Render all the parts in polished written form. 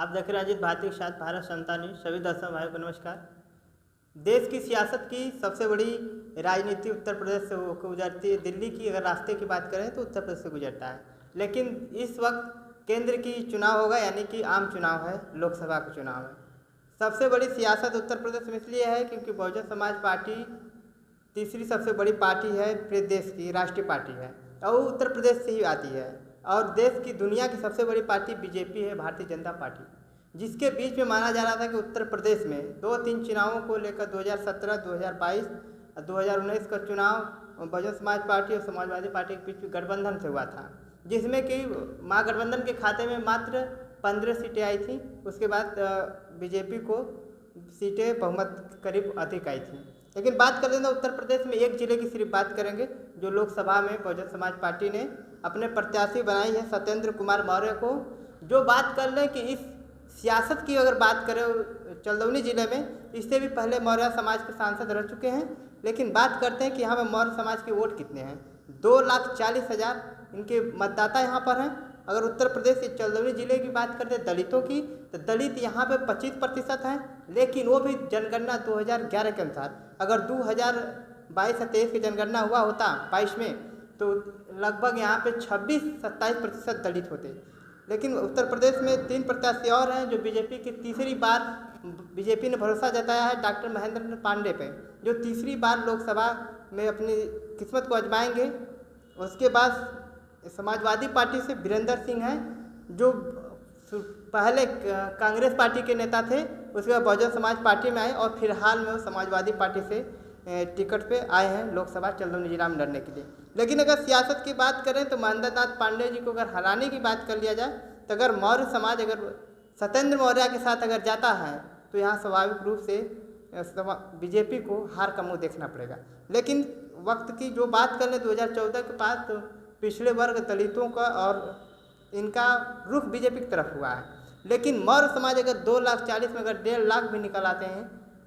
आप देख रहे हैं अजीत भारती के साथ भारत संता न्यूज। सभी दर्शक भाइयों को नमस्कार। देश की सियासत की सबसे बड़ी राजनीति उत्तर प्रदेश से गुजरती है। दिल्ली की अगर रास्ते की बात करें तो उत्तर प्रदेश से गुजरता है, लेकिन इस वक्त केंद्र की चुनाव होगा, यानी कि आम चुनाव है, लोकसभा का चुनाव है। सबसे बड़ी सियासत उत्तर प्रदेश में इसलिए है क्योंकि बहुजन समाज पार्टी तीसरी सबसे बड़ी पार्टी है, प्रदेश की राष्ट्रीय पार्टी है और वो उत्तर प्रदेश से ही आती है। और देश की दुनिया की सबसे बड़ी पार्टी बीजेपी है, भारतीय जनता पार्टी, जिसके बीच में माना जा रहा था कि उत्तर प्रदेश में 2-3 चुनावों को लेकर 2017, 2022 और 2019 का चुनाव बहुजन समाज पार्टी और समाजवादी पार्टी के बीच गठबंधन से हुआ था, जिसमें कि महागठबंधन के खाते में मात्र 15 सीटें आई थी। उसके बाद बीजेपी को सीटें बहुमत करीब अधिक आई थी। लेकिन बात कर लेना उत्तर प्रदेश में एक जिले की सिर्फ बात करेंगे, जो लोकसभा में बहुजन समाज पार्टी ने अपने प्रत्याशी बनाई है सत्येंद्र कुमार मौर्य को। जो बात कर लें कि इस सियासत की अगर बात करें चंदौली जिले में, इससे भी पहले मौर्य समाज के सांसद रह चुके हैं। लेकिन बात करते हैं कि यहाँ पर मौर्य समाज के वोट कितने हैं। 2,40,000 इनके मतदाता यहाँ पर हैं। अगर उत्तर प्रदेश के चंदौली जिले की बात करते हैं दलितों की, तो दलित यहाँ पे 25% हैं, लेकिन वो भी जनगणना 2011 के अनुसार। अगर 2022 या 23 की जनगणना हुआ होता 22 में, तो लगभग यहाँ पे 26-27% दलित होते। लेकिन उत्तर प्रदेश में 3 प्रत्याशी और हैं जो बीजेपी की तीसरी बार बीजेपी ने भरोसा जताया है डॉक्टर महेंद्र पांडे पे, जो तीसरी बार लोकसभा में अपनी किस्मत को आजमाएंगे। उसके बाद समाजवादी पार्टी से वीरेंद्र सिंह हैं, जो पहले कांग्रेस पार्टी के नेता थे, उसके बाद बहुजन समाज पार्टी में आए और फिलहाल में वो समाजवादी पार्टी से टिकट पे आए हैं लोकसभा चंदौली जिला में लड़ने के लिए। लेकिन अगर सियासत की बात करें तो महेंद्र नाथ पांडे जी को अगर हराने की बात कर लिया जाए, तो अगर मौर्य समाज अगर सत्येंद्र मौर्य के साथ अगर जाता है तो यहाँ स्वाभाविक रूप से बीजेपी को हार का मुँह देखना पड़ेगा। लेकिन वक्त की जो बात कर लें 2014 के बाद, तो पिछड़े वर्ग दलितों का और इनका रुख बीजेपी की तरफ हुआ है। लेकिन मौर्य समाज अगर 2,40,000 में अगर 1.5 लाख भी निकल आते हैं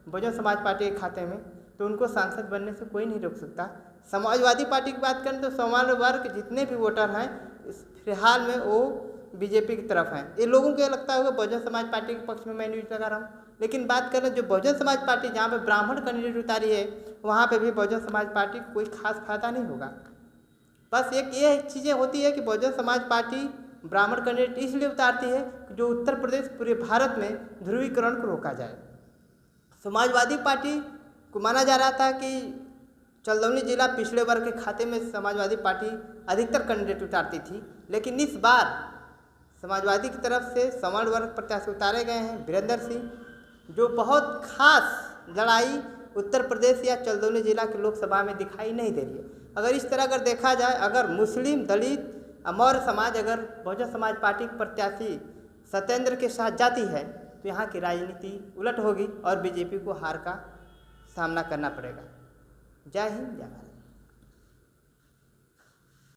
बहुजन समाज पार्टी के खाते में, तो उनको सांसद बनने से कोई नहीं रोक सकता। समाजवादी पार्टी की बात करें तो सामान्य वर्ग जितने भी वोटर हैं फिलहाल में वो बीजेपी की तरफ हैं। ये लोगों को लगता होगा बहुजन समाज पार्टी के पक्ष में मैं न्यूज लगा रहा हूँ। लेकिन बात करें जो बहुजन समाज पार्टी जहाँ पे ब्राह्मण कैंडिडेट उतारी है, वहाँ पे भी बहुजन समाज पार्टी को कोई खास फायदा नहीं होगा। बस एक ये चीज़ें होती है कि बहुजन समाज पार्टी ब्राह्मण कैंडिडेट इसलिए उतारती है कि जो उत्तर प्रदेश पूरे भारत में ध्रुवीकरण को रोका जाए। समाजवादी पार्टी को माना जा रहा था कि चंदौली जिला पिछड़े वर्ग के खाते में समाजवादी पार्टी अधिकतर कैंडिडेट उतारती थी, लेकिन इस बार समाजवादी की तरफ से सवर्ण वर्ग प्रत्याशी उतारे गए हैं वीरेंद्र सिंह, जो बहुत खास लड़ाई उत्तर प्रदेश या चंदौली जिला के लोकसभा में दिखाई नहीं दे रही है। अगर इस तरह अगर देखा जाए, अगर मुस्लिम दलित मौर्य समाज अगर बहुजन समाज पार्टी के प्रत्याशी सत्येंद्र के साथ जाती है, तो यहाँ की राजनीति उलट होगी और बीजेपी को हार का सामना करना पड़ेगा। जय हिंद, जय भारत।